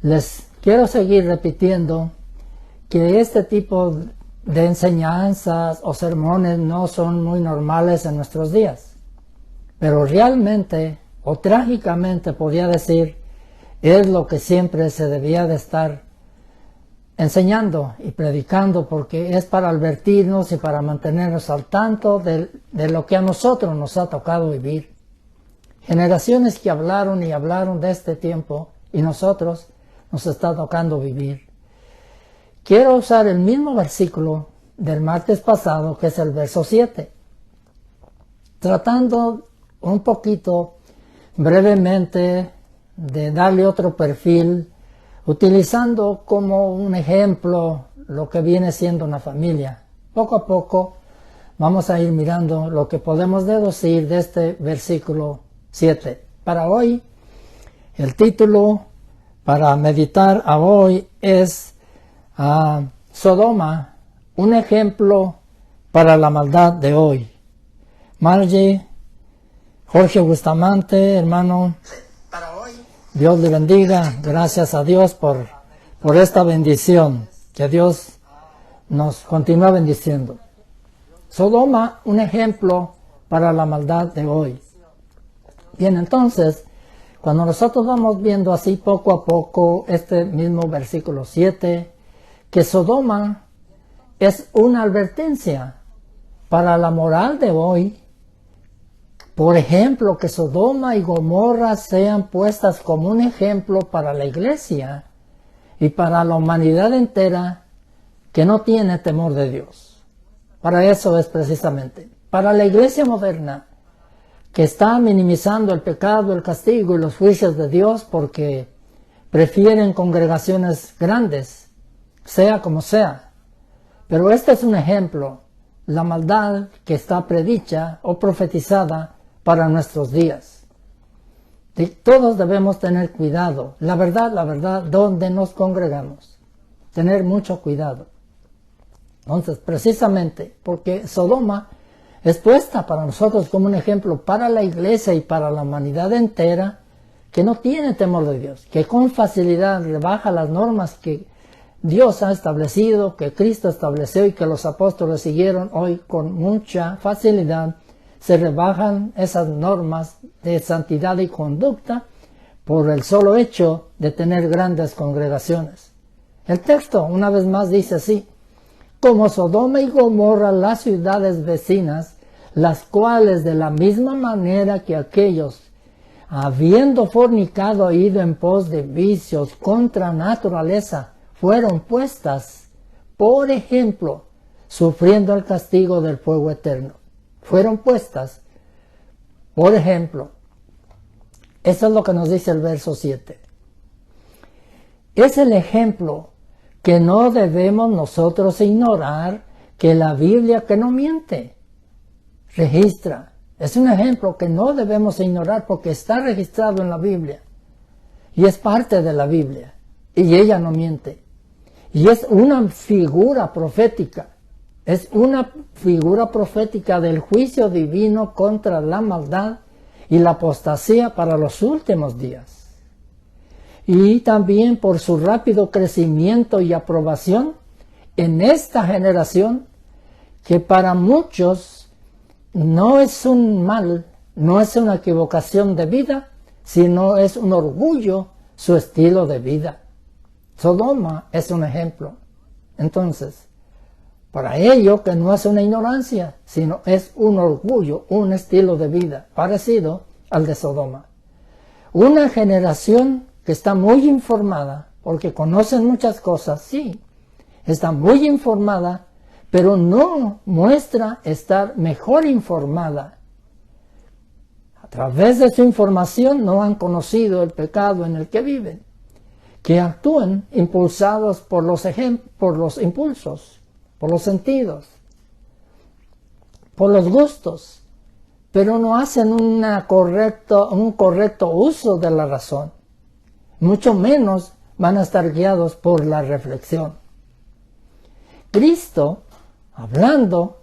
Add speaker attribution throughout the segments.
Speaker 1: Les quiero seguir repitiendo que este tipo de enseñanzas o sermones no son muy normales en nuestros días. Pero realmente, o trágicamente podría decir, es lo que siempre se debía de estar enseñando y predicando, porque es para advertirnos y para mantenernos al tanto de lo que a nosotros nos ha tocado vivir. Generaciones que hablaron y hablaron de este tiempo y nosotros nos está tocando vivir. Quiero usar el mismo versículo del martes pasado, que es el verso 7, tratando un poquito brevemente de darle otro perfil, utilizando como un ejemplo lo que viene siendo una familia. Poco a poco vamos a ir mirando lo que podemos deducir de este versículo 7. Para hoy, el título para meditar a hoy es Sodoma, un ejemplo para la maldad de hoy. Margie, Jorge Bustamante, hermano, Dios le bendiga. Gracias a Dios por esta bendición. Que Dios nos continúe bendiciendo. Sodoma, un ejemplo para la maldad de hoy. Bien, entonces, cuando nosotros vamos viendo así poco a poco este mismo versículo 7, que Sodoma es una advertencia para la moral de hoy. Por ejemplo, que Sodoma y Gomorra sean puestas como un ejemplo para la iglesia y para la humanidad entera que no tiene temor de Dios. Para eso es precisamente. Para la iglesia moderna, que está minimizando el pecado, el castigo y los juicios de Dios porque prefieren congregaciones grandes, sea como sea. Pero este es un ejemplo, la maldad que está predicha o profetizada para nuestros días. Todos debemos tener cuidado. La verdad, donde nos congregamos. Tener mucho cuidado. Entonces, precisamente, porque Sodoma es puesta para nosotros como un ejemplo para la iglesia y para la humanidad entera que no tiene temor de Dios, que con facilidad rebaja las normas que Dios ha establecido, que Cristo estableció y que los apóstoles siguieron hoy con mucha facilidad. Se rebajan esas normas de santidad y conducta por el solo hecho de tener grandes congregaciones. El texto una vez más dice así: como Sodoma y Gomorra, las ciudades vecinas, las cuales de la misma manera que aquellos, habiendo fornicado e ido en pos de vicios contra naturaleza, fueron puestas, por ejemplo, sufriendo el castigo del fuego eterno. Fueron puestas, por ejemplo. Eso es lo que nos dice el verso 7. Es el ejemplo que no debemos nosotros ignorar, que la Biblia, que no miente, registra. Es un ejemplo que no debemos ignorar porque está registrado en la Biblia. Y es parte de la Biblia. Y ella no miente. Y es una figura profética. Es una figura profética del juicio divino contra la maldad y la apostasía para los últimos días. Y también por su rápido crecimiento y aprobación en esta generación, que para muchos no es un mal, no es una equivocación de vida, sino es un orgullo su estilo de vida. Sodoma es un ejemplo. Entonces, para ello que no es una ignorancia, sino es un orgullo, un estilo de vida parecido al de Sodoma. Una generación que está muy informada, porque conocen muchas cosas, sí, está muy informada, pero no muestra estar mejor informada. A través de su información no han conocido el pecado en el que viven, que actúan impulsados por los impulsos, por los sentidos, por los gustos, pero no hacen un correcto uso de la razón. Mucho menos van a estar guiados por la reflexión. Cristo, hablando,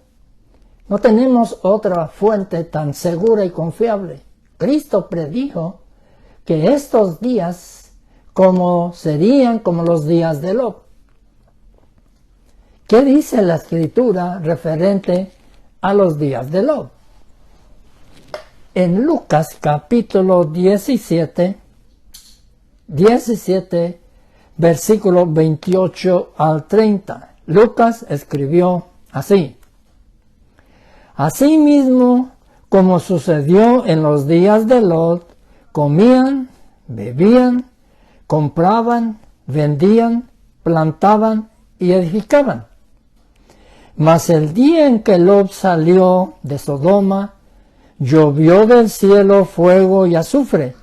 Speaker 1: no tenemos otra fuente tan segura y confiable. Cristo predijo que estos días serían como los días de Lot. ¿Qué dice la Escritura referente a los días de Lot? En Lucas capítulo 17, versículos 28 al 30. Lucas escribió así: Asimismo, como sucedió en los días de Lot, comían, bebían, compraban, vendían, plantaban y edificaban. Mas el día en que Lot salió de Sodoma, llovió del cielo fuego y azufre,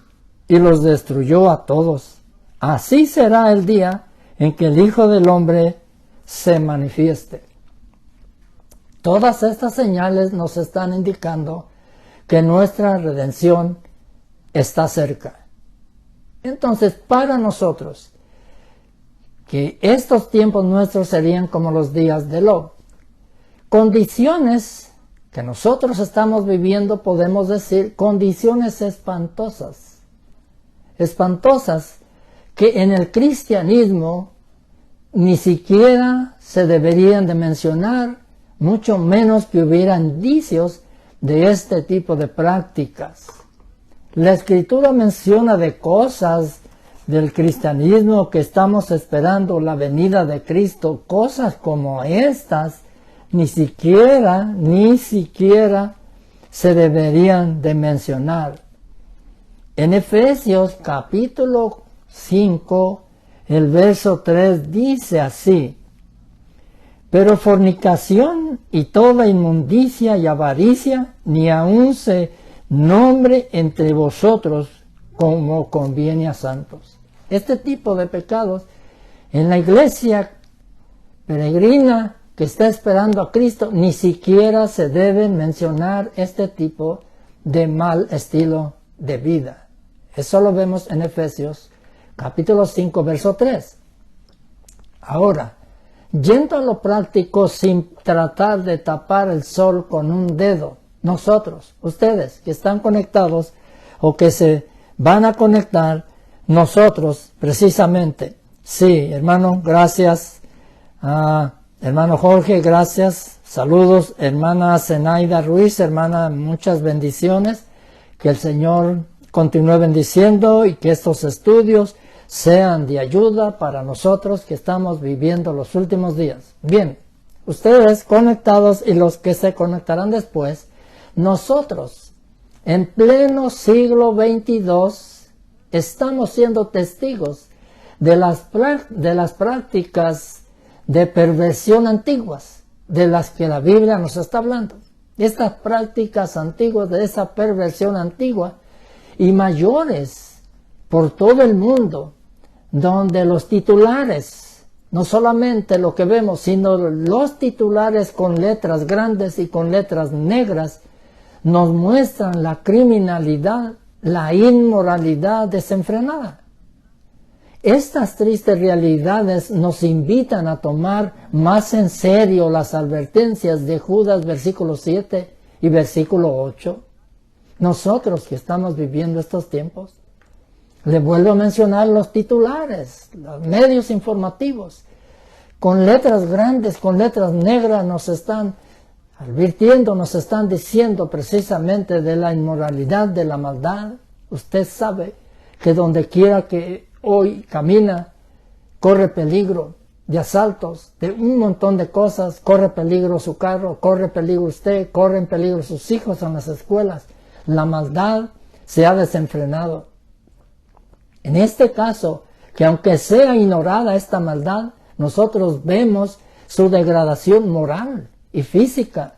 Speaker 1: y los destruyó a todos. Así será el día en que el Hijo del Hombre se manifieste. Todas estas señales nos están indicando que nuestra redención está cerca. Entonces, para nosotros, que estos tiempos nuestros serían como los días de Lot. Condiciones que nosotros estamos viviendo, podemos decir, condiciones espantosas. Espantosas que en el cristianismo ni siquiera se deberían de mencionar, mucho menos que hubiera indicios de este tipo de prácticas. La Escritura menciona de cosas del cristianismo que estamos esperando la venida de Cristo, cosas como estas ni siquiera se deberían de mencionar. En Efesios capítulo 5, el verso 3 dice así: Pero fornicación y toda inmundicia y avaricia, ni aun se nombre entre vosotros como conviene a santos. Este tipo de pecados en la iglesia peregrina que está esperando a Cristo, ni siquiera se deben mencionar este tipo de mal estilo de vida. Eso lo vemos en Efesios capítulo 5, verso 3. Ahora, yendo a lo práctico sin tratar de tapar el sol con un dedo, nosotros, ustedes que están conectados o que se van a conectar, nosotros precisamente, sí, hermano, gracias, hermano Jorge, gracias, saludos, hermana Zenaida Ruiz, hermana, muchas bendiciones, que el Señor continúe bendiciendo y que estos estudios sean de ayuda para nosotros que estamos viviendo los últimos días. Bien, ustedes conectados y los que se conectarán después, nosotros en pleno siglo XXII estamos siendo testigos de las prácticas de perversión antiguas, de las que la Biblia nos está hablando. Estas prácticas antiguas, de esa perversión antigua y mayores por todo el mundo, donde los titulares, no solamente lo que vemos, sino los titulares con letras grandes y con letras negras, nos muestran la criminalidad, la inmoralidad desenfrenada. Estas tristes realidades nos invitan a tomar más en serio las advertencias de Judas versículo 7 y versículo 8. Nosotros que estamos viviendo estos tiempos, le vuelvo a mencionar los titulares, los medios informativos, con letras grandes, con letras negras nos están advirtiendo, nos están diciendo precisamente de la inmoralidad, de la maldad. Usted sabe que donde quiera que hoy camina, corre peligro de asaltos, de un montón de cosas, corre peligro su carro, corre peligro usted, corren peligro sus hijos en las escuelas. La maldad se ha desenfrenado. En este caso, que aunque sea ignorada esta maldad, nosotros vemos su degradación moral y física.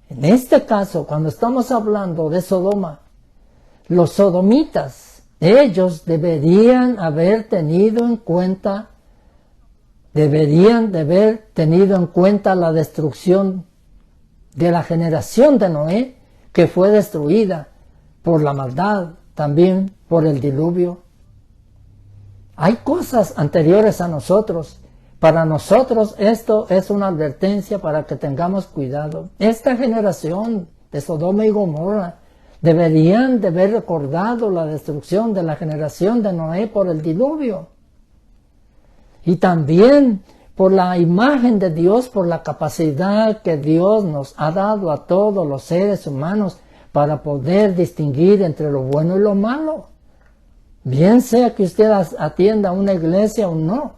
Speaker 1: En este caso, cuando estamos hablando de Sodoma, los sodomitas, ellos deberían de haber tenido en cuenta la destrucción de la generación de Noé, que fue destruida por la maldad, también por el diluvio. Hay cosas anteriores a nosotros. Para nosotros esto es una advertencia para que tengamos cuidado. Esta generación de Sodoma y Gomorra Deberían de haber recordado la destrucción de la generación de Noé por el diluvio. Y también por la imagen de Dios, por la capacidad que Dios nos ha dado a todos los seres humanos para poder distinguir entre lo bueno y lo malo. Bien sea que usted atienda a una iglesia o no,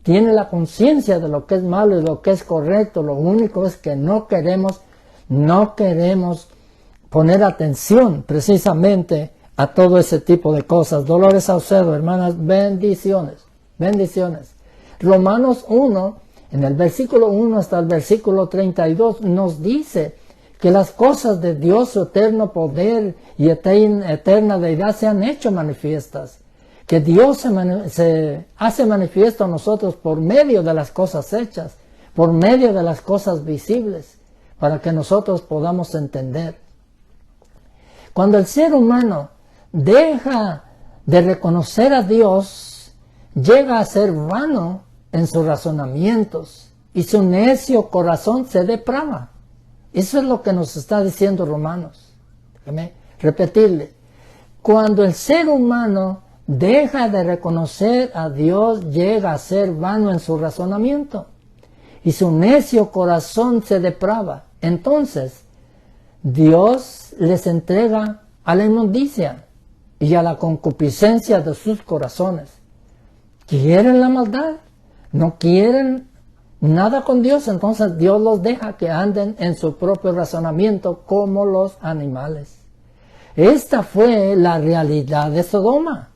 Speaker 1: tiene la conciencia de lo que es malo y lo que es correcto. Lo único es que no queremos poner atención precisamente a todo ese tipo de cosas. Dolores a usted, hermanas, bendiciones, bendiciones. Romanos 1, en el versículo 1 hasta el versículo 32, nos dice que las cosas de Dios, su eterno poder y eterna deidad se han hecho manifiestas. Que Dios se hace manifiesto a nosotros por medio de las cosas hechas, por medio de las cosas visibles, para que nosotros podamos entender. Cuando el ser humano deja de reconocer a Dios, llega a ser vano en sus razonamientos y su necio corazón se deprava. Eso es lo que nos está diciendo Romanos. Déjame repetirle. Cuando el ser humano deja de reconocer a Dios, llega a ser vano en su razonamiento y su necio corazón se deprava. Entonces, Dios les entrega a la inmundicia y a la concupiscencia de sus corazones. ¿Quieren la maldad? ¿No quieren nada con Dios? Entonces Dios los deja que anden en su propio razonamiento como los animales. Esta fue la realidad de Sodoma.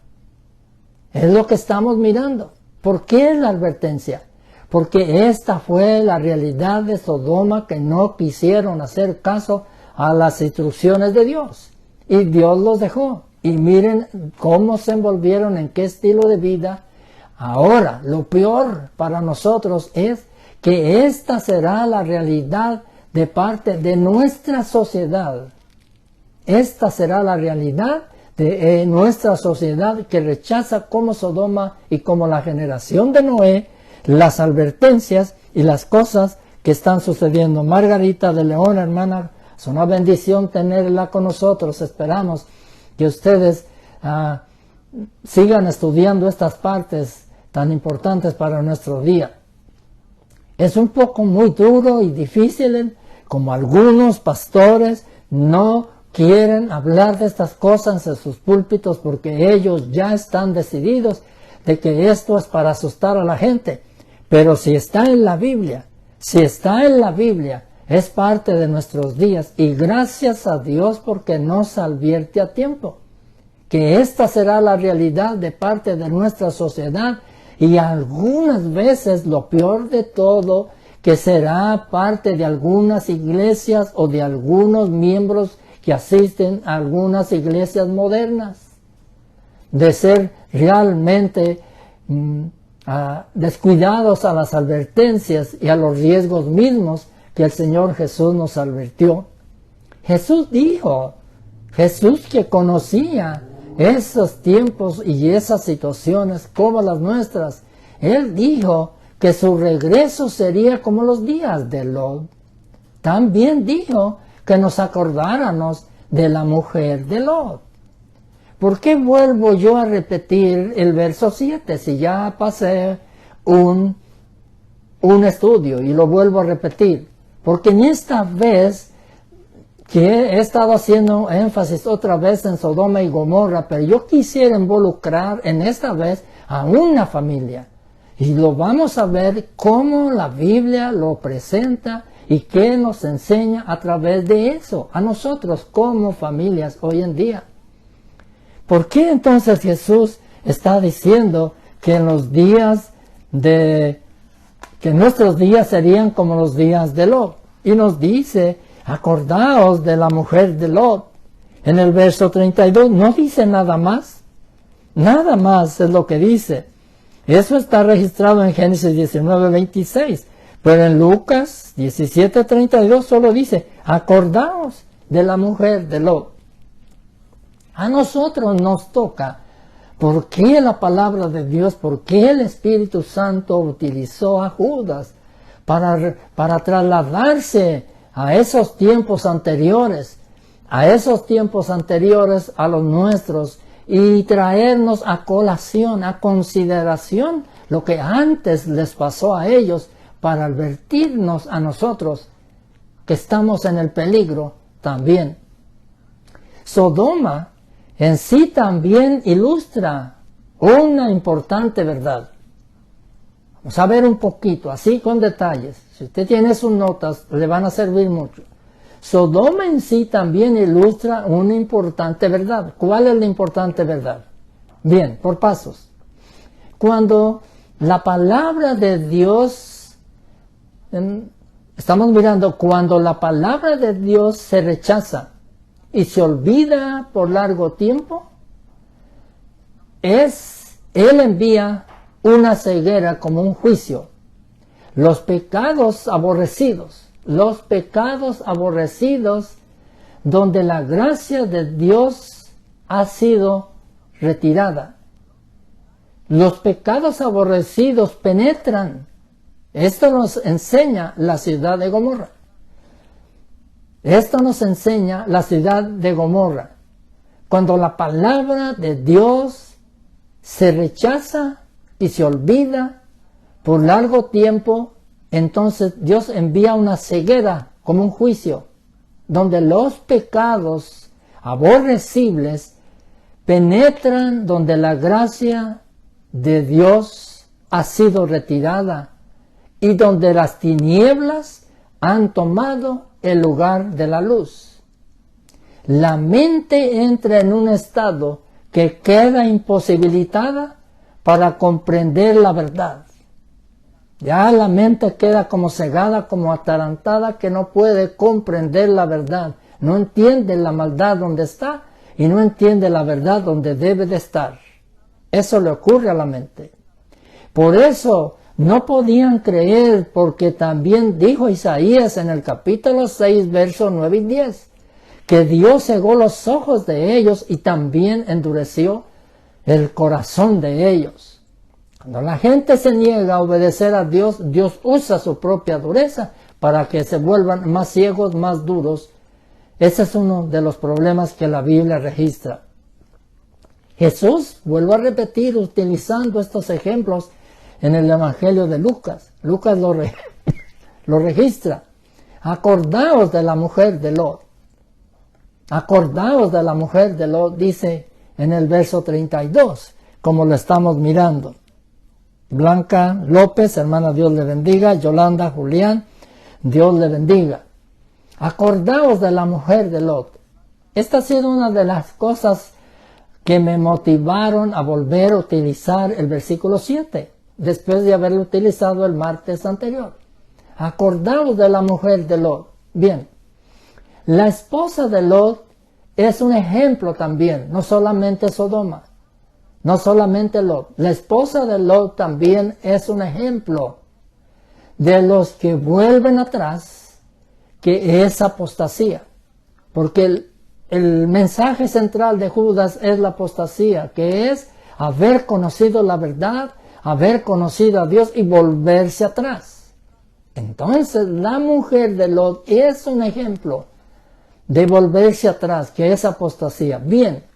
Speaker 1: Es lo que estamos mirando. ¿Por qué la advertencia? Porque esta fue la realidad de Sodoma, que no quisieron hacer caso a las instrucciones de Dios. Y Dios los dejó. Y miren cómo se envolvieron, en qué estilo de vida. Ahora, lo peor para nosotros es que esta será la realidad de parte de nuestra sociedad. Esta será la realidad de nuestra sociedad, que rechaza como Sodoma y como la generación de Noé las advertencias y las cosas que están sucediendo. Margarita de León, hermana, es una bendición tenerla con nosotros. Esperamos que ustedes sigan estudiando estas partes tan importantes para nuestro día. Es un poco muy duro y difícil, como algunos pastores no quieren hablar de estas cosas en sus púlpitos, porque ellos ya están decididos de que esto es para asustar a la gente. Pero si está en la Biblia, es parte de nuestros días, y gracias a Dios porque nos advierte a tiempo que esta será la realidad de parte de nuestra sociedad, y algunas veces, lo peor de todo, que será parte de algunas iglesias o de algunos miembros que asisten a algunas iglesias modernas, de ser realmente descuidados a las advertencias y a los riesgos mismos que el Señor Jesús nos advirtió. Jesús dijo, Jesús que conocía esos tiempos y esas situaciones como las nuestras, Él dijo que su regreso sería como los días de Lot. También dijo que nos acordáramos de la mujer de Lot. ¿Por qué vuelvo yo a repetir el verso 7 si ya pasé un estudio y lo vuelvo a repetir? Porque en esta vez que he estado haciendo énfasis otra vez en Sodoma y Gomorra, pero yo quisiera involucrar en esta vez a una familia. Y lo vamos a ver cómo la Biblia lo presenta y qué nos enseña a través de eso, a nosotros como familias hoy en día. ¿Por qué entonces Jesús está diciendo que en los días que nuestros días serían como los días de Lot? Y nos dice, acordaos de la mujer de Lot. En el verso 32 no dice nada más. Nada más es lo que dice. Eso está registrado en Génesis 19:26. Pero en Lucas 17:32 solo dice, acordaos de la mujer de Lot. A nosotros nos toca, ¿por qué la palabra de Dios, por qué el Espíritu Santo utilizó a Judas para trasladarse a esos tiempos anteriores, a esos tiempos anteriores a los nuestros y traernos a colación, a consideración lo que antes les pasó a ellos para advertirnos a nosotros que estamos en el peligro también. Sodoma en sí también ilustra una importante verdad. Vamos a ver un poquito, así con detalles. Si usted tiene sus notas, le van a servir mucho. Sodoma en sí también ilustra una importante verdad. ¿Cuál es la importante verdad? Bien, por pasos. Cuando la palabra de Dios, estamos mirando, cuando la palabra de Dios se rechaza y se olvida por largo tiempo, Él envía una ceguera como un juicio. Los pecados aborrecidos donde la gracia de Dios ha sido retirada. Los pecados aborrecidos penetran. Esto nos enseña la ciudad de Gomorra. Esto nos enseña la ciudad de Gomorra. Cuando la palabra de Dios se rechaza y se olvida por largo tiempo, entonces Dios envía una ceguera como un juicio, donde los pecados aborrecibles penetran donde la gracia de Dios ha sido retirada y donde las tinieblas han tomado el lugar de la luz. La mente entra en un estado que queda imposibilitada para comprender la verdad. Ya la mente queda como cegada, como atarantada, que no puede comprender la verdad. No entiende la maldad donde está y no entiende la verdad donde debe de estar. Eso le ocurre a la mente. Por eso no podían creer, porque también dijo Isaías en el capítulo 6, versos 9 y 10, que Dios cegó los ojos de ellos y también endureció el corazón de ellos. Cuando la gente se niega a obedecer a Dios, Dios usa su propia dureza para que se vuelvan más ciegos, más duros. Ese es uno de los problemas que la Biblia registra. Jesús, vuelvo a repetir, utilizando estos ejemplos en el Evangelio de Lucas. Lucas lo registra. Acordaos de la mujer de Lot. Acordaos de la mujer de Lot, dice en el verso 32, como lo estamos mirando. Blanca López, hermana, Dios le bendiga. Yolanda, Julián, Dios le bendiga. Acordaos de la mujer de Lot. Esta ha sido una de las cosas que me motivaron a volver a utilizar el versículo 7, después de haberlo utilizado el martes anterior. Acordaos de la mujer de Lot. Bien, la esposa de Lot es un ejemplo también, no solamente Sodoma. No solamente Lot, la esposa de Lot también es un ejemplo de los que vuelven atrás, que es apostasía. Porque el mensaje central de Judas es la apostasía, que es haber conocido la verdad, haber conocido a Dios y volverse atrás. Entonces la mujer de Lot es un ejemplo de volverse atrás, que es apostasía. Bien.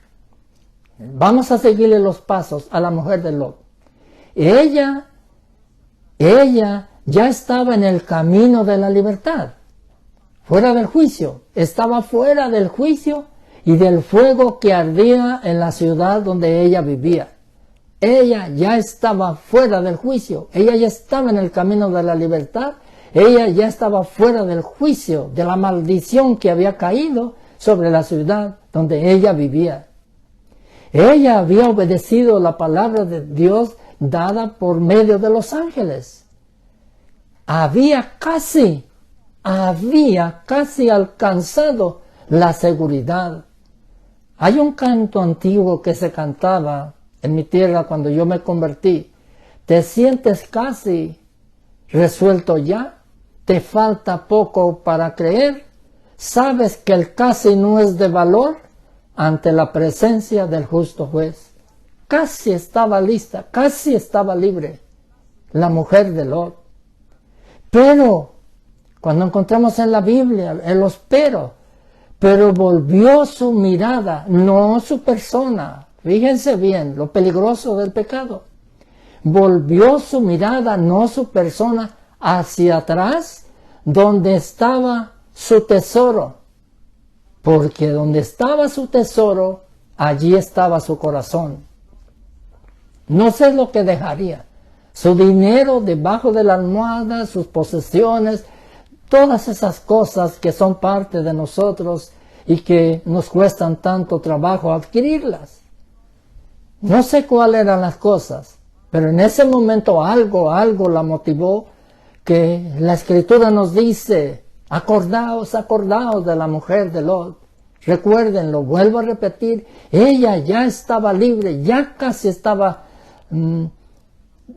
Speaker 1: Vamos a seguirle los pasos a la mujer de Lot. Ella ya estaba en el camino de la libertad, fuera del juicio. Estaba fuera del juicio y del fuego que ardía en la ciudad donde ella vivía. Ella ya estaba fuera del juicio. Ella ya estaba en el camino de la libertad. Ella ya estaba fuera del juicio, de la maldición que había caído sobre la ciudad donde ella vivía. Ella había obedecido la palabra de Dios dada por medio de los ángeles. Había casi alcanzado la seguridad. Hay un canto antiguo que se cantaba en mi tierra cuando yo me convertí. ¿Te sientes casi resuelto ya? ¿Te falta poco para creer? ¿Sabes que el casi no es de valor ante la presencia del justo juez? Casi estaba lista, casi estaba libre la mujer de Lot. Pero cuando encontramos en la Biblia los pero volvió su mirada, no su persona. Fíjense bien lo peligroso del pecado. Volvió su mirada, no su persona, hacia atrás, donde estaba su tesoro. Porque donde estaba su tesoro, allí estaba su corazón. No sé lo que dejaría. Su dinero debajo de la almohada, sus posesiones, todas esas cosas que son parte de nosotros y que nos cuestan tanto trabajo adquirirlas. No sé cuáles eran las cosas, pero en ese momento algo la motivó, que la Escritura nos dice, acordaos de la mujer de Lot. Recuérdenlo, vuelvo a repetir, ella ya estaba libre, ya casi estaba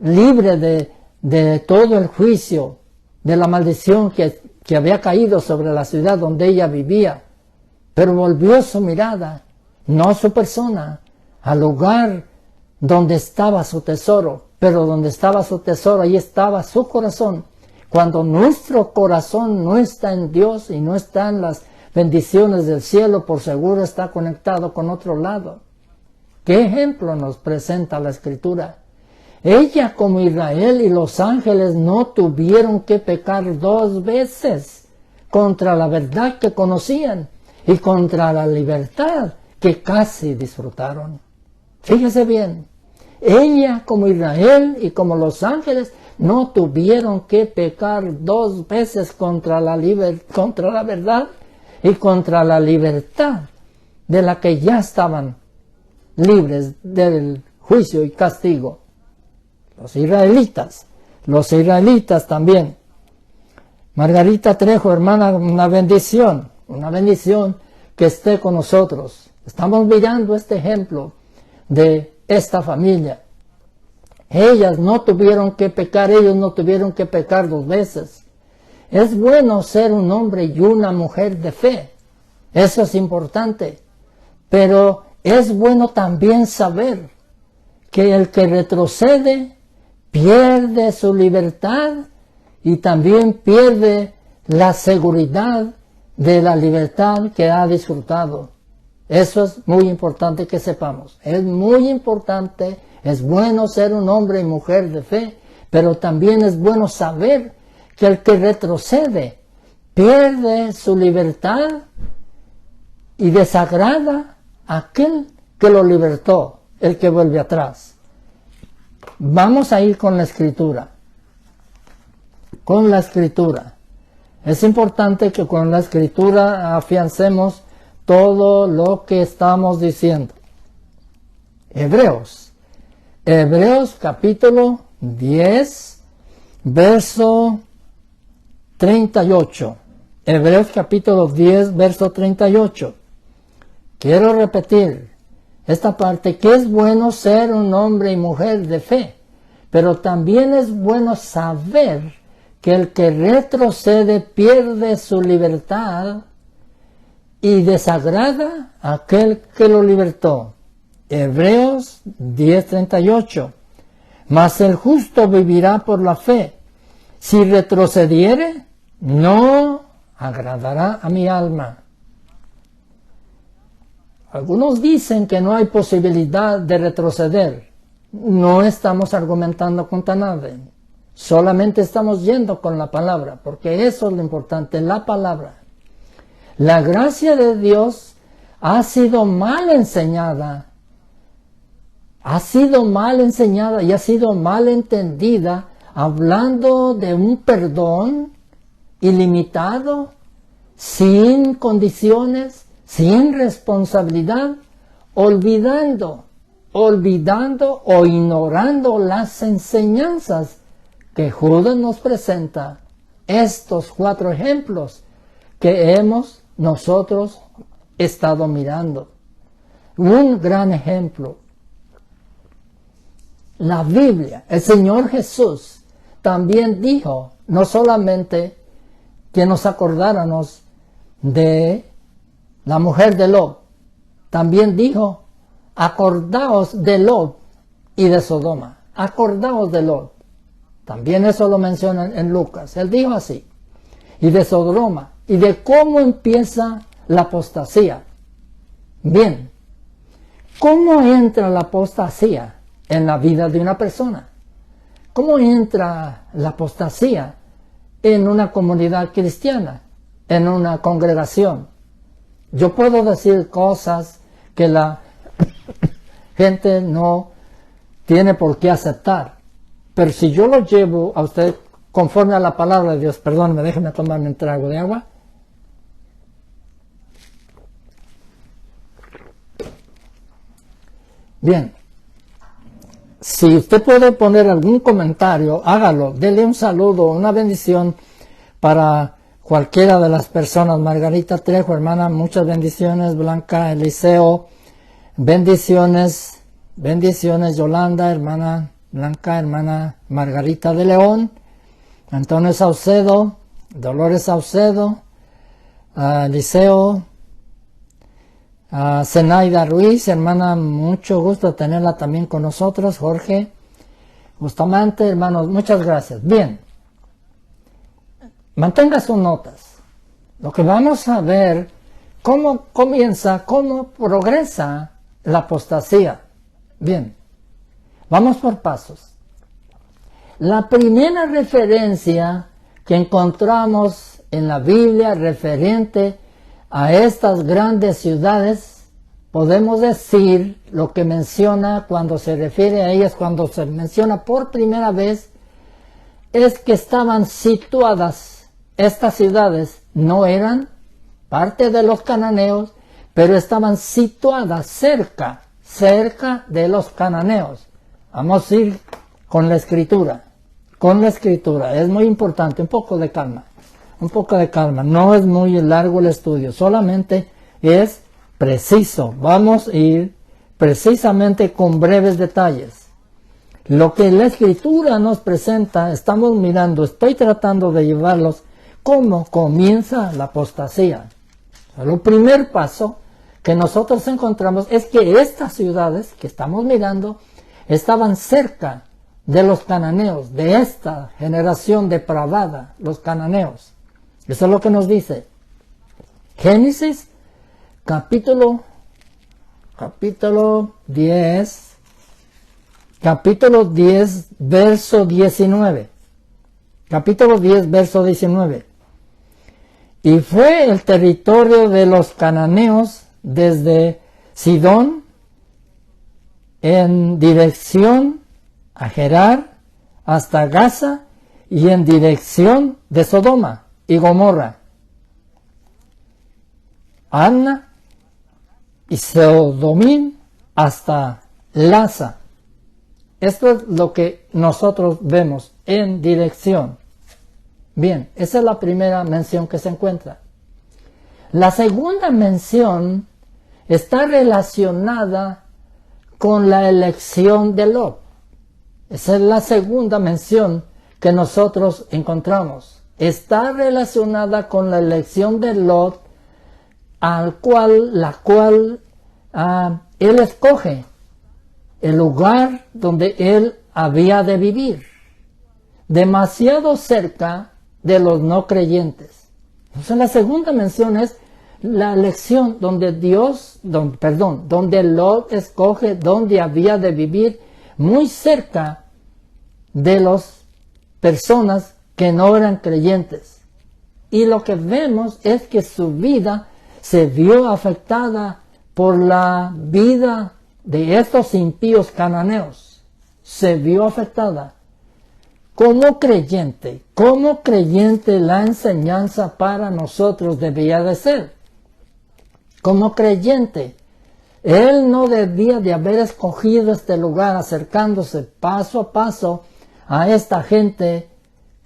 Speaker 1: libre de todo el juicio, de la maldición que había caído sobre la ciudad donde ella vivía. Pero volvió su mirada, no su persona, al lugar donde estaba su tesoro. Pero donde estaba su tesoro, ahí estaba su corazón. Cuando nuestro corazón no está en Dios y no está en las bendiciones del cielo, por seguro está conectado con otro lado. ¿Qué ejemplo nos presenta la Escritura? Ella, como Israel y los ángeles, no tuvieron que pecar 2 veces contra la verdad que conocían y contra la libertad que casi disfrutaron. Fíjese bien, ella, como Israel y como los ángeles, no tuvieron que pecar 2 veces contra la verdad y contra la libertad de la que ya estaban libres del juicio y castigo. Los israelitas también. Margarita Trejo, hermana, una bendición que esté con nosotros. Estamos mirando este ejemplo de esta familia. Ellos no tuvieron que pecar 2 veces. Es bueno ser un hombre y una mujer de fe. Eso es importante. Pero es bueno también saber que el que retrocede pierde su libertad y también pierde la seguridad de la libertad que ha disfrutado. Eso es muy importante que sepamos. Es muy importante, es bueno ser un hombre y mujer de fe, pero también es bueno saber que el que retrocede pierde su libertad y desagrada a aquel que lo libertó, el que vuelve atrás. Vamos a ir con la Escritura. Con la Escritura. Es importante que con la Escritura afiancemos todo lo que estamos diciendo. Hebreos capítulo 10, verso 38. Hebreos capítulo 10, verso 38. Quiero repetir esta parte, que es bueno ser un hombre y mujer de fe, pero también es bueno saber que el que retrocede pierde su libertad y desagrada a aquel que lo libertó. Hebreos 10:38. Mas el justo vivirá por la fe. Si retrocediere, no agradará a mi alma. Algunos dicen que no hay posibilidad de retroceder. No estamos argumentando contra nadie. Solamente estamos yendo con la palabra, porque eso es lo importante, la palabra. La gracia de Dios ha sido mal enseñada. Ha sido mal enseñada y ha sido mal entendida, hablando de un perdón ilimitado, sin condiciones, sin responsabilidad, olvidando o ignorando las enseñanzas que Judas nos presenta. Estos 4 ejemplos que hemos nosotros estado mirando. Un gran ejemplo. La Biblia, el Señor Jesús también dijo, no solamente que nos acordáramos de la mujer de Lot, también dijo, acordaos de Lot y de Sodoma. Acordaos de Lot. También eso lo menciona en Lucas. Él dijo así. Y de Sodoma. Y de cómo empieza la apostasía. Bien, ¿cómo entra la apostasía en la vida de una persona? ¿Cómo entra la apostasía en una comunidad cristiana, en una congregación? Yo puedo decir cosas que la gente no tiene por qué aceptar, pero si yo lo llevo a usted conforme a la palabra de Dios, perdóneme, déjeme tomarme un trago de agua. Bien, si usted puede poner algún comentario, hágalo, dele un saludo, una bendición para cualquiera de las personas. Margarita Trejo, hermana, muchas bendiciones. Blanca Eliseo, bendiciones, bendiciones. Yolanda, hermana Blanca, hermana Margarita de León, Antonio Saucedo, Dolores Saucedo, Eliseo, Zenaida Ruiz, hermana, mucho gusto tenerla también con nosotros. Jorge Bustamante, hermanos, muchas gracias. Bien, mantenga sus notas. Lo que vamos a ver, cómo comienza, cómo progresa la apostasía. Bien, vamos por pasos. La primera referencia que encontramos en la Biblia referente a estas grandes ciudades, podemos decir lo que menciona cuando se refiere a ellas, cuando se menciona por primera vez, es que estaban situadas. Estas ciudades no eran parte de los cananeos, pero estaban situadas cerca de los cananeos. Vamos a ir con la escritura, es muy importante, un poco de calma, no es muy largo el estudio, solamente es preciso, vamos a ir precisamente con breves detalles. Lo que la escritura nos presenta, estamos mirando, estoy tratando de llevarlos cómo comienza la apostasía. El primer paso que nosotros encontramos es que estas ciudades que estamos mirando estaban cerca de los cananeos, de esta generación depravada, los cananeos. Eso es lo que nos dice Génesis capítulo 10, verso 19. Capítulo 10, verso 19. Y fue el territorio de los cananeos desde Sidón en dirección a Gerar hasta Gaza y en dirección de Sodoma y Gomorra, Anna y Sodomín hasta Laza. Esto es lo que nosotros vemos en dirección. Bien, esa es la primera mención que se encuentra. La segunda mención está relacionada con la elección de Lot. Esa es la segunda mención que nosotros encontramos. Está relacionada con la elección de Lot, la cual él escoge el lugar donde él había de vivir, demasiado cerca de los no creyentes. Entonces la segunda mención es la elección donde donde Lot escoge donde había de vivir, muy cerca de las personas que no eran creyentes. Y lo que vemos es que su vida se vio afectada por la vida de estos impíos cananeos. Se vio afectada. Como creyente la enseñanza para nosotros debía de ser. Como creyente, él no debía de haber escogido este lugar acercándose paso a paso a esta gente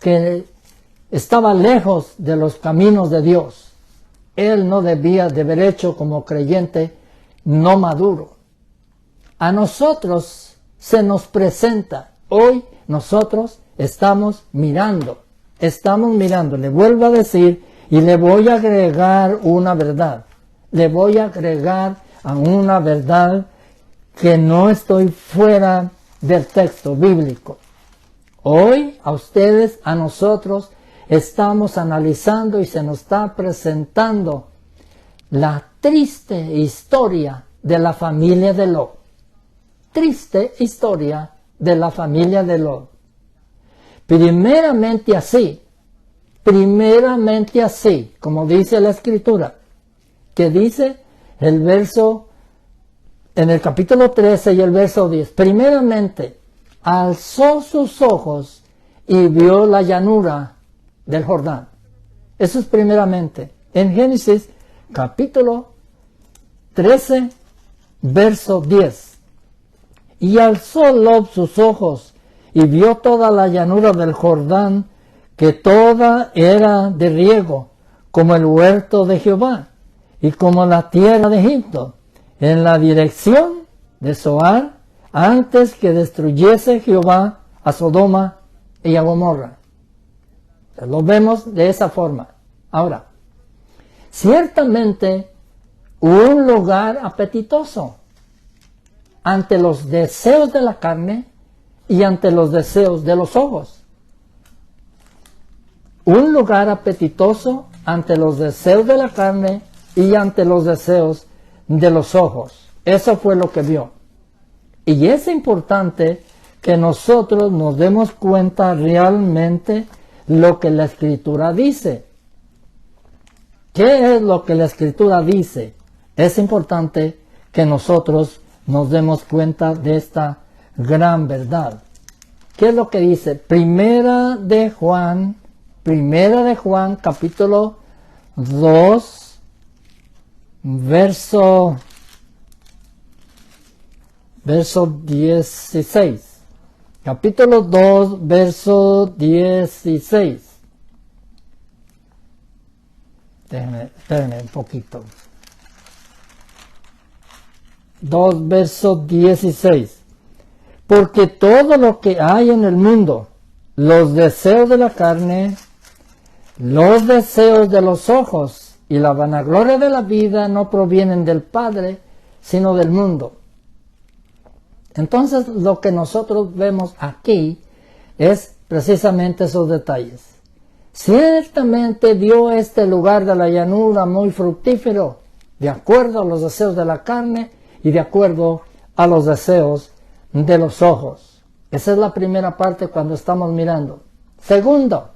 Speaker 1: que estaba lejos de los caminos de Dios. Él no debía de haber hecho como creyente no maduro. A nosotros se nos presenta, hoy nosotros estamos mirando, le vuelvo a decir y le voy a agregar una verdad. Le voy a agregar a una verdad que no estoy fuera del texto bíblico. Hoy a ustedes, a nosotros, estamos analizando y se nos está presentando la triste historia de la familia de Lot. Triste historia de la familia de Lot. Primeramente así, como dice la Escritura, que dice el verso, en el capítulo 13 y el verso 10, primeramente alzó sus ojos y vio la llanura del Jordán. Eso es primeramente. En Génesis capítulo 13, verso 10. Y alzó Lot sus ojos y vio toda la llanura del Jordán, que toda era de riego, como el huerto de Jehová, y como la tierra de Egipto, en la dirección de Zoar, antes que destruyese Jehová a Sodoma y a Gomorra. Lo vemos de esa forma. Ahora, ciertamente un lugar apetitoso ante los deseos de la carne y ante los deseos de los ojos. Un lugar apetitoso ante los deseos de la carne y ante los deseos de los ojos. Eso fue lo que vio. Y es importante que nosotros nos demos cuenta realmente lo que la Escritura dice. ¿Qué es lo que la Escritura dice? Es importante que nosotros nos demos cuenta de esta gran verdad. ¿Qué es lo que dice? Primera de Juan, capítulo 2, verso 16. Capítulo 2, verso 16. Espérenme un poquito. 2, verso 16. Porque todo lo que hay en el mundo, los deseos de la carne, los deseos de los ojos y la vanagloria de la vida no provienen del Padre, sino del mundo. Entonces lo que nosotros vemos aquí es precisamente esos detalles. Ciertamente vio este lugar de la llanura muy fructífero, de acuerdo a los deseos de la carne y de acuerdo a los deseos de los ojos. Esa es la primera parte cuando estamos mirando. Segundo,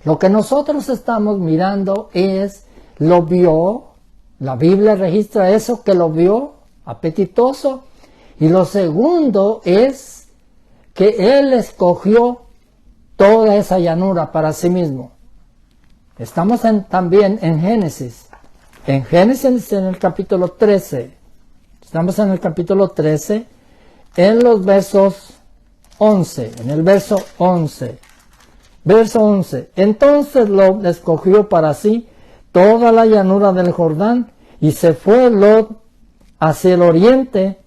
Speaker 1: lo que nosotros estamos mirando es, lo vio, la Biblia registra eso, que lo vio, apetitoso. Y lo segundo es que él escogió toda esa llanura para sí mismo. Estamos también en Génesis. En Génesis, en el capítulo 13. Estamos en el capítulo 13, en los versos 11. En el verso 11. Verso 11. Entonces Lot escogió para sí toda la llanura del Jordán, y se fue Lot hacia el oriente,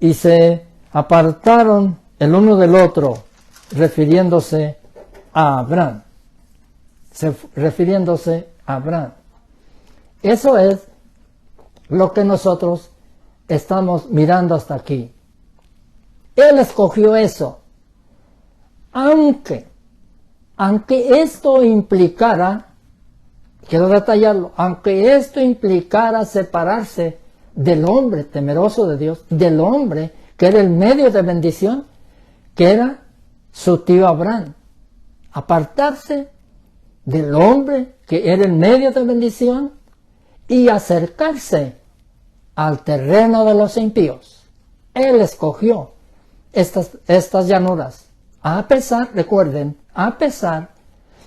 Speaker 1: y se apartaron el uno del otro, refiriéndose a Abraham. Refiriéndose a Abraham. Eso es lo que nosotros estamos mirando hasta aquí. Él escogió eso. Aunque esto implicara, quiero detallarlo, aunque esto implicara separarse del hombre temeroso de Dios, del hombre que era el medio de bendición, que era su tío Abraham. Apartarse del hombre que era el medio de bendición y acercarse al terreno de los impíos. Él escogió estas llanuras, a pesar, recuerden, a pesar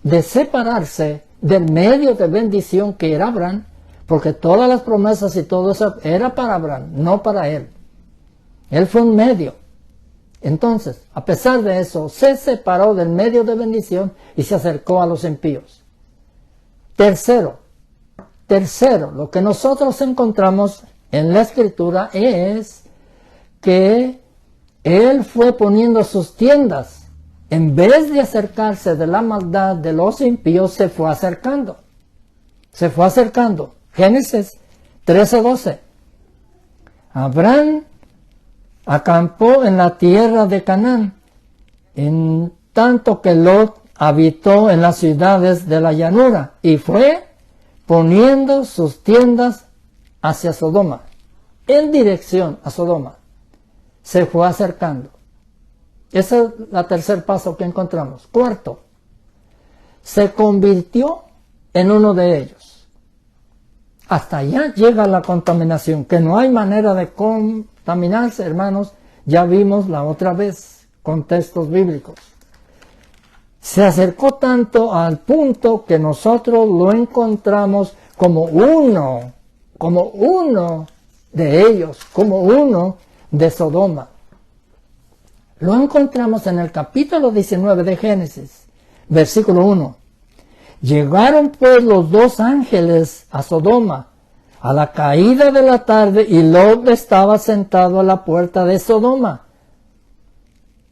Speaker 1: de separarse del medio de bendición que era Abraham, porque todas las promesas y todo eso era para Abraham, no para él. Él fue un medio. Entonces, a pesar de eso, se separó del medio de bendición y se acercó a los impíos. Tercero, lo que nosotros encontramos en la Escritura es que él fue poniendo sus tiendas. En vez de acercarse de la maldad de los impíos, se fue acercando. Se fue acercando. Génesis 13:12. Abraham acampó en la tierra de Canaán, en tanto que Lot habitó en las ciudades de la llanura, y fue poniendo sus tiendas hacia Sodoma, en dirección a Sodoma. Se fue acercando. Ese es el tercer paso que encontramos. Cuarto, se convirtió en uno de ellos. Hasta allá llega la contaminación, que no hay manera de contaminarse, hermanos. Ya vimos la otra vez con textos bíblicos. Se acercó tanto al punto que nosotros lo encontramos como uno de ellos, como uno de Sodoma. Lo encontramos en el capítulo 19 de Génesis, versículo 1. Llegaron pues los dos ángeles a Sodoma a la caída de la tarde, y Lot estaba sentado a la puerta de Sodoma.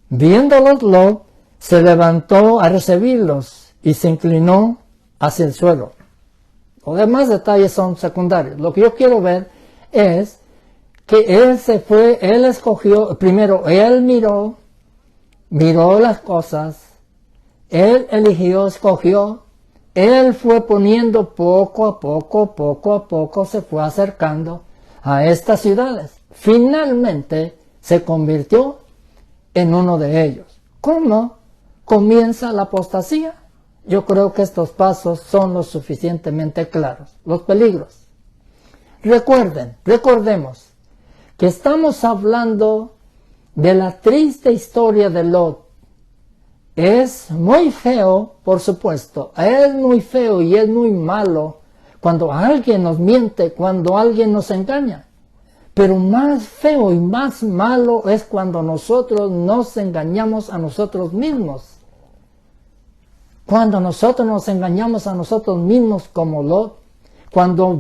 Speaker 1: Viéndolos, Lot se levantó a recibirlos y se inclinó hacia el suelo. Los demás detalles son secundarios. Lo que yo quiero ver es que él se fue, él escogió, primero él miró las cosas, él eligió, escogió, él fue poniendo poco a poco, se fue acercando a estas ciudades. Finalmente se convirtió en uno de ellos. ¿Cómo comienza la apostasía? Yo creo que estos pasos son lo suficientemente claros. Los peligros. Recordemos que estamos hablando de la triste historia de Lot. Es muy feo, por supuesto, es muy feo y es muy malo cuando alguien nos miente, cuando alguien nos engaña. Pero más feo y más malo es cuando nosotros nos engañamos a nosotros mismos. Cuando nosotros nos engañamos a nosotros mismos como Lot, cuando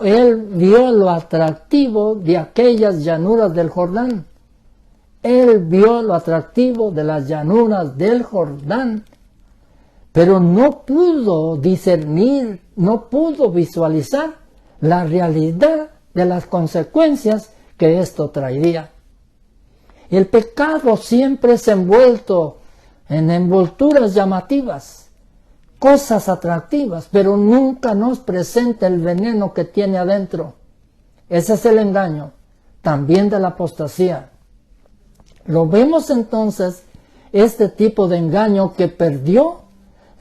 Speaker 1: él vio lo atractivo de aquellas llanuras del Jordán. Él vio lo atractivo de las llanuras del Jordán, pero no pudo discernir, no pudo visualizar la realidad de las consecuencias que esto traería. El pecado siempre es envuelto en envolturas llamativas, cosas atractivas, pero nunca nos presenta el veneno que tiene adentro. Ese es el engaño, también de la apostasía. Lo vemos entonces, este tipo de engaño que perdió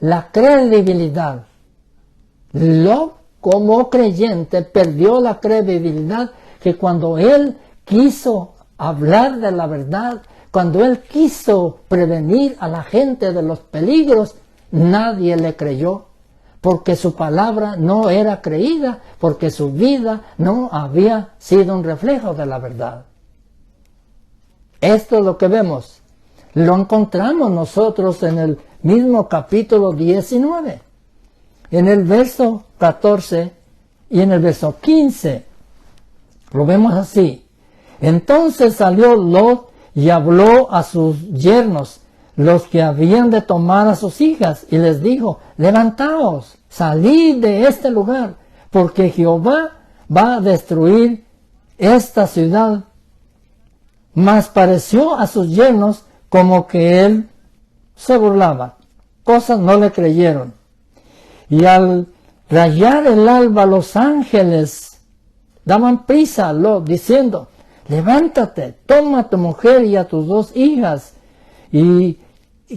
Speaker 1: la credibilidad. Lot, como creyente, perdió la credibilidad, que cuando él quiso hablar de la verdad, cuando él quiso prevenir a la gente de los peligros, nadie le creyó, porque su palabra no era creída, porque su vida no había sido un reflejo de la verdad. Esto es lo que vemos. Lo encontramos nosotros en el mismo capítulo 19, en el verso 14 y en el verso 15. Lo vemos así. Entonces salió Lot y habló a sus yernos, los que habían de tomar a sus hijas, y les dijo: levantaos, salid de este lugar, porque Jehová va a destruir esta ciudad. Mas pareció a sus yernos como que él se burlaba. Cosas no le creyeron. Y al rayar el alba, los ángeles daban prisa a Lot, diciendo: levántate, toma a tu mujer y a tus dos hijas, y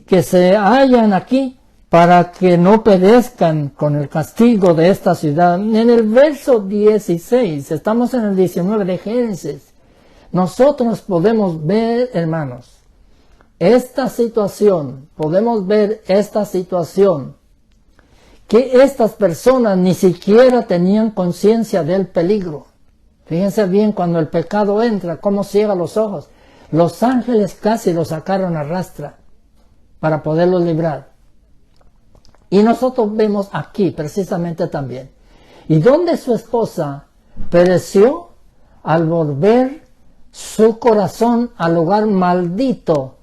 Speaker 1: que se hallan aquí, para que no perezcan con el castigo de esta ciudad. En el verso 16, estamos en el 19 de Génesis, nosotros podemos ver, hermanos, esta situación, que estas personas ni siquiera tenían conciencia del peligro. Fíjense bien, cuando el pecado entra, cómo ciega los ojos. Los ángeles casi los sacaron a rastra para poderlos librar. Y nosotros vemos aquí precisamente también. Y donde su esposa pereció al volver su corazón al lugar maldito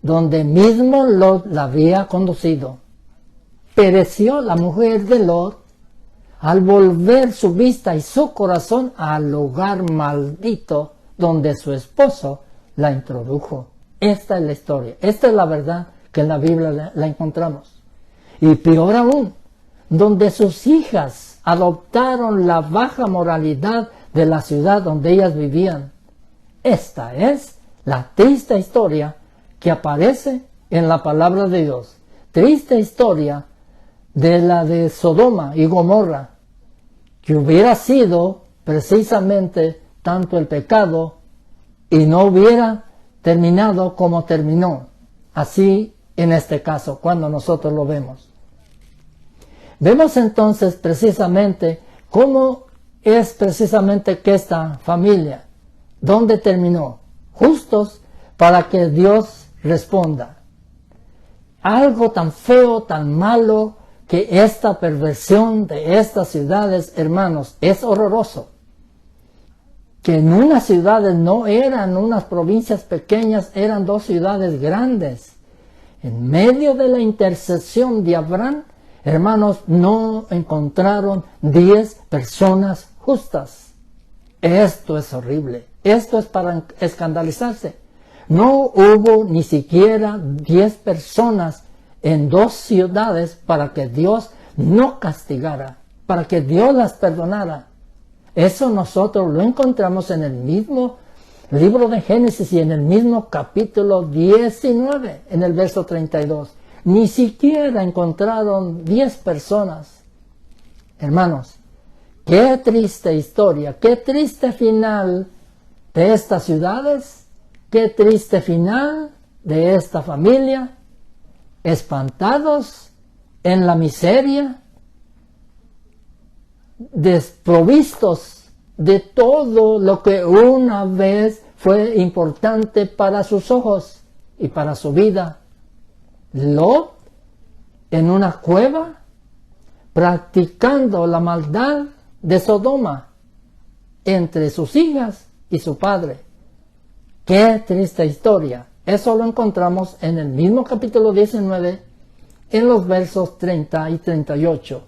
Speaker 1: donde mismo Lot la había conducido. Pereció la mujer de Lot al volver su vista y su corazón al lugar maldito donde su esposo la introdujo. Esta es la historia, esta es la verdad que en la Biblia la encontramos. Y peor aún, donde sus hijas adoptaron la baja moralidad de la ciudad donde ellas vivían. Esta es la triste historia que aparece en la palabra de Dios. Triste historia de la de Sodoma y Gomorra, que hubiera sido precisamente tanto el pecado y no hubiera terminado como terminó. Así en este caso, cuando nosotros lo vemos. Vemos entonces precisamente cómo es precisamente que esta familia, ¿dónde terminó? Justos para que Dios responda. Algo tan feo, tan malo, que esta perversión de estas ciudades, hermanos, es horroroso. Que en unas ciudades no eran unas provincias pequeñas, eran dos ciudades grandes. En medio de la intercesión de Abraham, hermanos, no encontraron 10 personas justas. Esto es horrible. Esto es para escandalizarse. No hubo ni siquiera 10 personas en dos ciudades para que Dios no castigara, para que Dios las perdonara. Eso nosotros lo encontramos en el mismo libro de Génesis y en el mismo capítulo 19, en el verso 32. Ni siquiera encontraron 10 personas. Hermanos, qué triste historia, qué triste final de estas ciudades, qué triste final de esta familia, espantados en la miseria, desprovistos de todo lo que una vez fue importante para sus ojos y para su vida. Lot en una cueva, practicando la maldad de Sodoma entre sus hijas y su padre. Qué triste historia. Eso lo encontramos en el mismo capítulo 19, en los versos 30 y 38.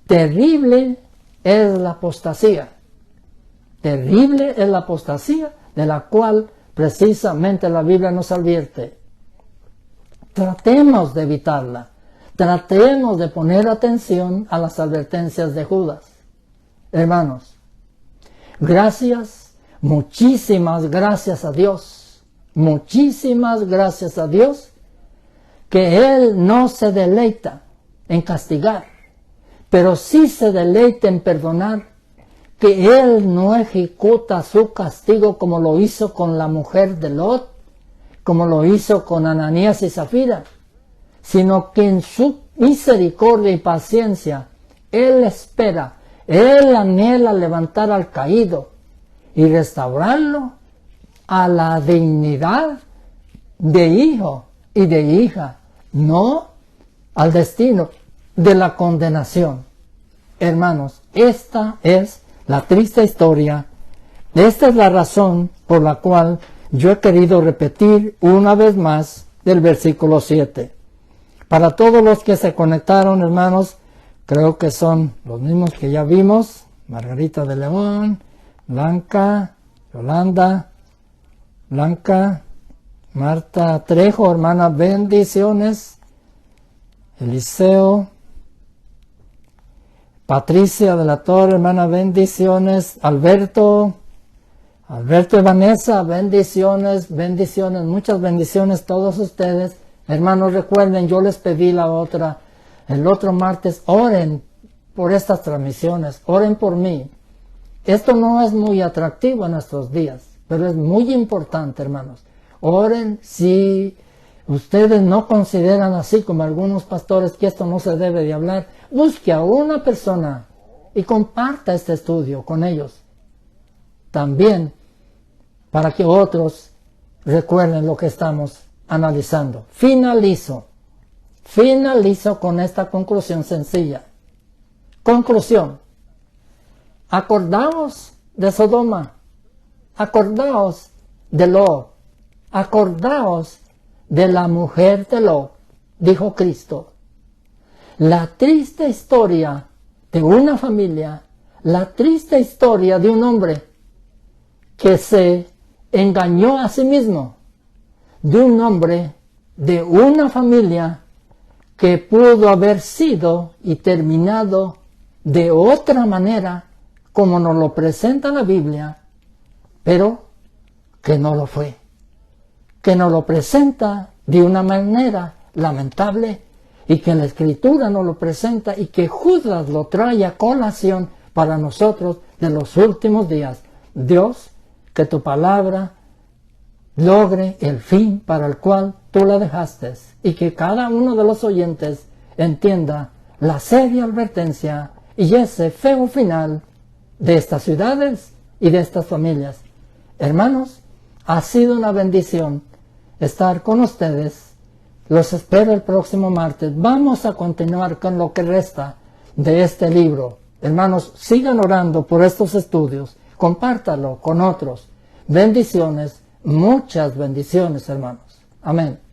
Speaker 1: Terrible es la apostasía. Terrible es la apostasía de la cual precisamente la Biblia nos advierte. Tratemos de evitarla. Tratemos de poner atención a las advertencias de Judas. Hermanos, gracias, muchísimas gracias a Dios. Muchísimas gracias a Dios que Él no se deleita en castigar, pero sí se deleita en perdonar, que Él no ejecuta su castigo como lo hizo con la mujer de Lot, como lo hizo con Ananías y Zafira, sino que en su misericordia y paciencia Él espera, Él anhela levantar al caído y restaurarlo a la dignidad de hijo y de hija, no al destino de la condenación. Hermanos, esta es la triste historia. Esta es la razón por la cual yo he querido repetir una vez más del versículo 7. Para todos los que se conectaron, hermanos, creo que son los mismos que ya vimos. Margarita de León, Blanca, Yolanda, Blanca, Marta Trejo, hermana, bendiciones. Eliseo, Patricia de la Torre, hermana, bendiciones. Alberto y Vanessa, bendiciones, bendiciones, muchas bendiciones todos ustedes. Hermanos, recuerden, yo les pedí el otro martes, oren por estas transmisiones, oren por mí. Esto no es muy atractivo en nuestros días, pero es muy importante, hermanos. Oren si ustedes no consideran así como algunos pastores que esto no se debe de hablar. Busque a una persona y comparta este estudio con ellos. También para que otros recuerden lo que estamos analizando. Finalizo con esta conclusión sencilla. Conclusión. Acordaos de Sodoma. Acordaos de Lot. Acordaos de la mujer de Lot, dijo Cristo. La triste historia de una familia, la triste historia de un hombre que se engañó a sí mismo, de un hombre, de una familia que pudo haber sido y terminado de otra manera, como nos lo presenta la Biblia, pero que no lo fue. Que nos lo presenta de una manera lamentable y que la Escritura nos lo presenta y que Judas lo trae a colación para nosotros de los últimos días. Dios, que tu palabra logre el fin para el cual tú la dejaste y que cada uno de los oyentes entienda la seria advertencia y ese feo final de estas ciudades y de estas familias. Hermanos, ha sido una bendición estar con ustedes. Los espero el próximo martes. Vamos a continuar con lo que resta de este libro. Hermanos, sigan orando por estos estudios. Compártalo con otros. Bendiciones, muchas bendiciones, hermanos. Amén.